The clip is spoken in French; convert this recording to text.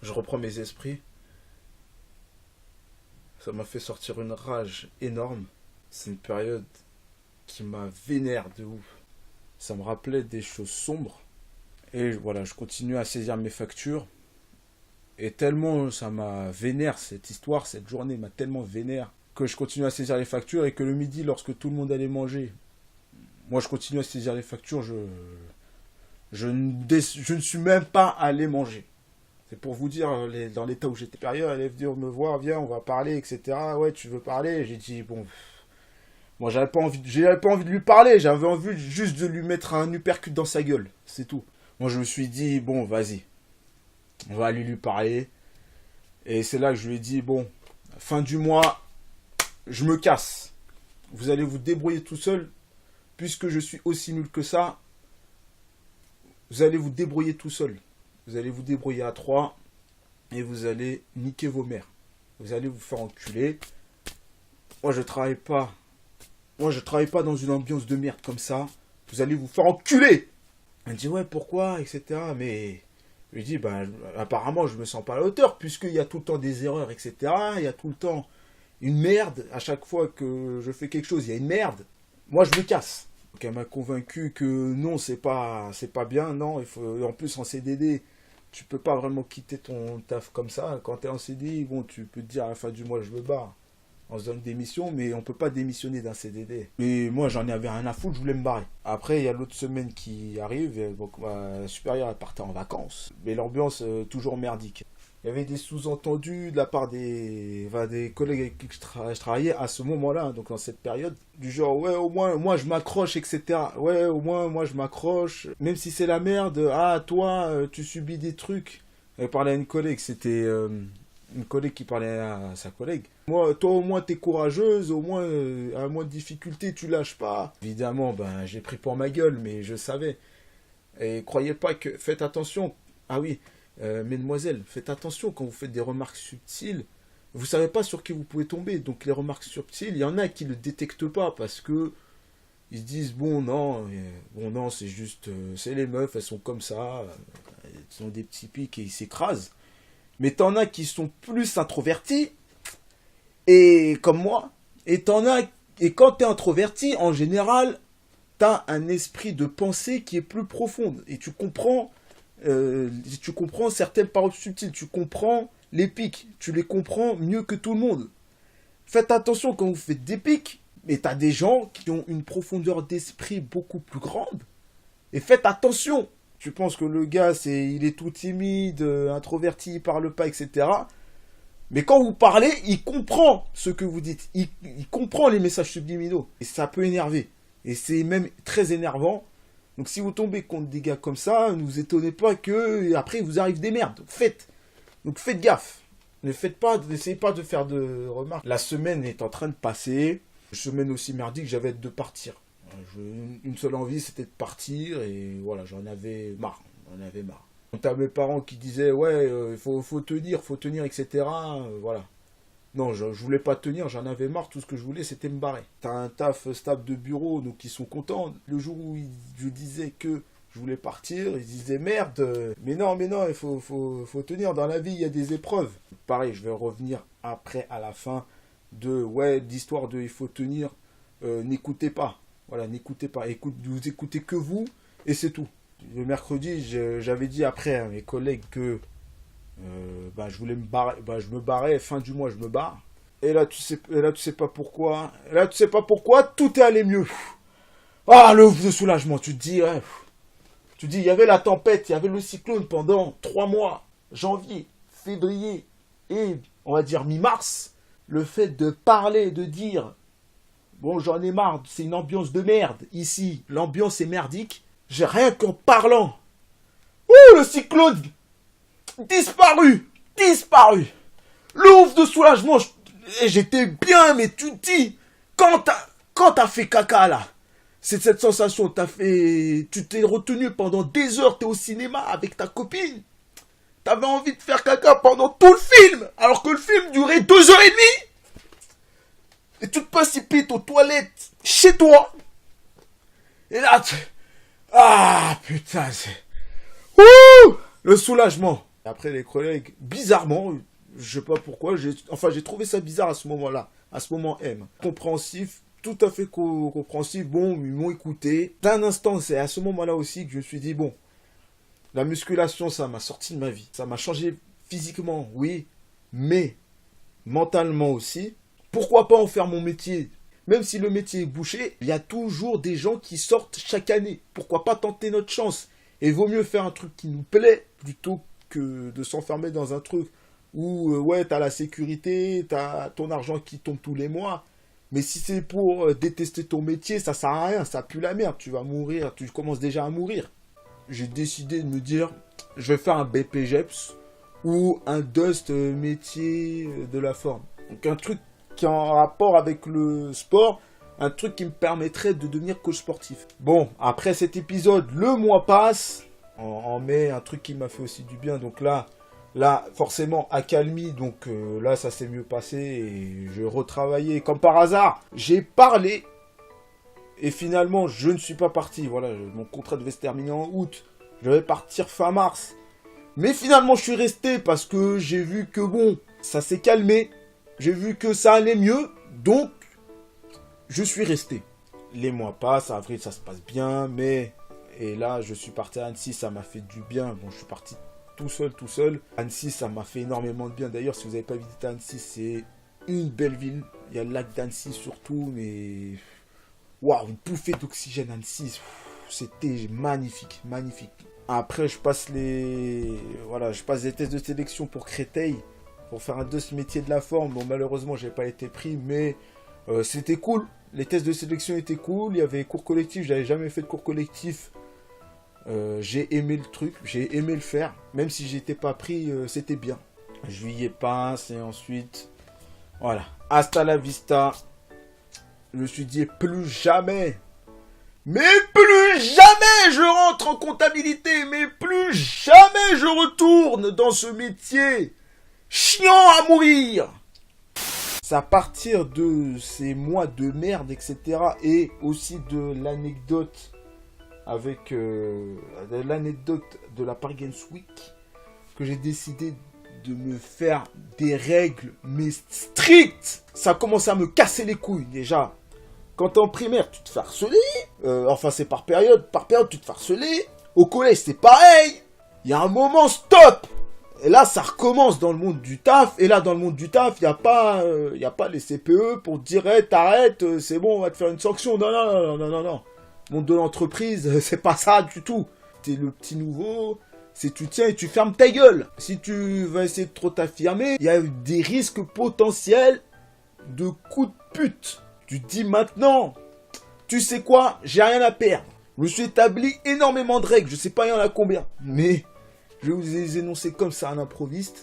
Je reprends mes esprits. Ça m'a fait sortir une rage énorme. C'est une période qui m'a vénère de ouf. Ça me rappelait des choses sombres. Et voilà, je continue à saisir mes factures. Et tellement ça m'a vénère cette histoire, cette journée m'a tellement vénère que je continue à saisir les factures et que le midi, lorsque tout le monde allait manger, moi je continue à saisir les factures, je ne suis même pas allé manger. C'est pour vous dire dans l'état où j'étais. Période, elle est venue me voir, viens, on va parler, etc. Ouais, tu veux parler? J'ai dit, bon, moi j'avais pas envie de lui parler, j'avais envie juste de lui mettre un uppercut dans sa gueule, c'est tout. Moi je me suis dit, bon, vas-y, on va aller lui parler. Et c'est là que je lui ai dit, bon, fin du mois, je me casse. Vous allez vous débrouiller tout seul, puisque je suis aussi nul que ça. Vous allez vous débrouiller tout seul. Vous allez vous débrouiller à trois et vous allez niquer vos mères. Vous allez vous faire enculer. Moi, je travaille pas. Moi, je travaille pas dans une ambiance de merde comme ça. Vous allez vous faire enculer. Elle dit, ouais, pourquoi, etc. Mais je lui dis, ben, apparemment, je me sens pas à la hauteur, puisqu'il y a tout le temps des erreurs, etc. Il y a tout le temps une merde. À chaque fois que je fais quelque chose, il y a une merde. Moi, je me casse. Donc, elle m'a convaincu que non, c'est pas bien. Non, il faut, en plus, en CDD, tu peux pas vraiment quitter ton taf comme ça. Quand tu es en CDI, bon, tu peux te dire à la fin du mois, je me barre. On se donne démission, mais on peut pas démissionner d'un CDD. Et moi, j'en avais rien à foutre, je voulais me barrer. Après, il y a l'autre semaine qui arrive, et donc ma supérieure, elle partait en vacances. Mais l'ambiance, toujours merdique. Il y avait des sous-entendus de la part des collègues avec qui je travaillais à ce moment-là, donc dans cette période, du genre, ouais, au moins, moi, je m'accroche, etc. Ouais, au moins, moi, je m'accroche. Même si c'est la merde, ah, toi, tu subis des trucs. Elle parlait à une collègue, c'était une collègue qui parlait à sa collègue. Moi, toi, au moins, t'es courageuse, au moins, à moins de difficultés, tu lâches pas. Évidemment, ben, j'ai pris pour ma gueule, mais je savais. Et croyez pas que... Faites attention. Ah oui, mesdemoiselles, faites attention quand vous faites des remarques subtiles. Vous savez pas sur qui vous pouvez tomber. Donc les remarques subtiles, il y en a qui ne le détectent pas parce que ils se disent bon non, c'est juste, c'est les meufs, elles sont comme ça, elles ont des petits pics et ils s'écrasent. Mais t'en as qui sont plus introvertis et comme moi. Et et quand t'es introverti, en général, t'as un esprit de pensée qui est plus profond et tu comprends certaines paroles subtiles, tu comprends les pics, tu les comprends mieux que tout le monde. Faites attention quand vous faites des pics, mais t'as des gens qui ont une profondeur d'esprit beaucoup plus grande. Et faites attention. Tu penses que le gars, il est tout timide, introverti, il parle pas, etc. Mais quand vous parlez, il comprend ce que vous dites. Il comprend les messages subliminaux. Et ça peut énerver. Et c'est même très énervant. Donc si vous tombez contre des gars comme ça, ne vous étonnez pas que après il vous arrive des merdes. Donc faites gaffe. N'essayez pas de faire de remarques. La semaine est en train de passer. Semaine aussi merdique, j'avais de partir. Une seule envie, c'était de partir et voilà, j'en avais marre. T'as mes parents qui disaient ouais, faut tenir, etc. Voilà. Non, je voulais pas tenir, j'en avais marre, tout ce que je voulais c'était me barrer. T'as un taf stable de bureau, donc ils sont contents. Le jour où je disais que je voulais partir, ils disaient merde, mais non, il faut tenir, dans la vie il y a des épreuves. Pareil, je vais revenir après à la fin d'histoire de il faut tenir, n'écoutez pas. Voilà, n'écoutez pas, vous écoutez que vous, et c'est tout. Le mercredi, j'avais dit après à mes collègues que je voulais me barrer, je me barrais, fin du mois je me barre. Et là tu sais pas pourquoi. Tout est allé mieux. Ah, le ouf de soulagement, tu te dis, ouais, il y avait la tempête, il y avait le cyclone pendant 3 mois, janvier, février et on va dire mi-mars. Le fait de parler, de dire, bon j'en ai marre, c'est une ambiance de merde, ici, l'ambiance est merdique, j'ai rien qu'en parlant. Ouh, le cyclone disparu. Le ouf de soulagement, j'étais bien, mais tu te dis, quand t'as fait caca là, c'est cette sensation, tu t'es retenu pendant des heures, t'es au cinéma avec ta copine, t'avais envie de faire caca pendant tout le film, alors que le film durait 2 heures et demie, et tu te précipites aux toilettes chez toi, et là, ah putain, c'est... Ouh, le soulagement. Après, les collègues, bizarrement, je sais pas pourquoi, j'ai trouvé ça bizarre à ce moment-là, à ce moment M. Compréhensif, tout à fait compréhensif, bon, ils m'ont écouté. D'un instant, c'est à ce moment-là aussi que je me suis dit, bon, la musculation, ça m'a sorti de ma vie. Ça m'a changé physiquement, oui, mais mentalement aussi. Pourquoi pas en faire mon métier? Même si le métier est bouché, il y a toujours des gens qui sortent chaque année. Pourquoi pas tenter notre chance? Et il vaut mieux faire un truc qui nous plaît plutôt que de s'enfermer dans un truc où, ouais, t'as la sécurité, t'as ton argent qui tombe tous les mois. Mais si c'est pour détester ton métier, ça sert à rien, ça pue la merde. Tu vas mourir, tu commences déjà à mourir. J'ai décidé de me dire, je vais faire un BPGEPS ou un Dust métier de la forme. Donc un truc qui est en rapport avec le sport, un truc qui me permettrait de devenir coach sportif. Bon, après cet épisode, le mois passe, en mai, un truc qui m'a fait aussi du bien, donc là forcément, accalmie, donc là, ça s'est mieux passé, et je retravaillais, comme par hasard, j'ai parlé, et finalement, je ne suis pas parti, voilà, mon contrat devait se terminer en août, je devais partir fin mars, mais finalement, je suis resté, parce que j'ai vu que bon, ça s'est calmé, j'ai vu que ça allait mieux, donc je suis resté. Les mois passent, avril ça se passe bien, mai, et là je suis parti à Annecy, ça m'a fait du bien. Bon, je suis parti tout seul. Annecy, ça m'a fait énormément de bien. D'ailleurs, si vous n'avez pas visité Annecy, c'est une belle ville. Il y a le lac d'Annecy surtout, mais waouh, une bouffée d'oxygène Annecy, c'était magnifique, magnifique. Après, je passe les tests de sélection pour Créteil, pour faire un de ce métier de la forme. Bon, malheureusement, j'ai pas été pris, mais c'était cool. Les tests de sélection étaient cool. Il y avait cours collectif. J'avais jamais fait de cours collectif. J'ai aimé le truc. J'ai aimé le faire. Même si j'étais pas pris, c'était bien. Juillet passe et ensuite, voilà. Hasta la vista. Je me suis dit plus jamais. Mais plus jamais je rentre en comptabilité. Mais plus jamais je retourne dans ce métier. Chiant à mourir. C'est à partir de ces mois de merde, etc. Et aussi de l'anecdote avec l'anecdote de la Paris Games Week que j'ai décidé de me faire des règles mais strictes. Ça a commencé à me casser les couilles déjà. Quand t'es en primaire, tu te fais harceler. Enfin, c'est par période. Par période, tu te fais harceler. Au collège, c'est pareil. Il y a un moment, stop. Et là, ça recommence dans le monde du taf. Et là, dans le monde du taf, il n'y a pas les CPE pour te dire hey, t'arrêtes, c'est bon, on va te faire une sanction. Non, non, non, non, non, non. Le monde de l'entreprise, c'est pas ça du tout. T'es le petit nouveau, c'est tu tiens et tu fermes ta gueule. Si tu vas essayer de trop t'affirmer, il y a des risques potentiels de coups de pute. Tu te dis maintenant, tu sais quoi, j'ai rien à perdre. Je me suis établi énormément de règles, je sais pas il y en a combien. Mais je vais vous les énoncer comme ça à l'improviste.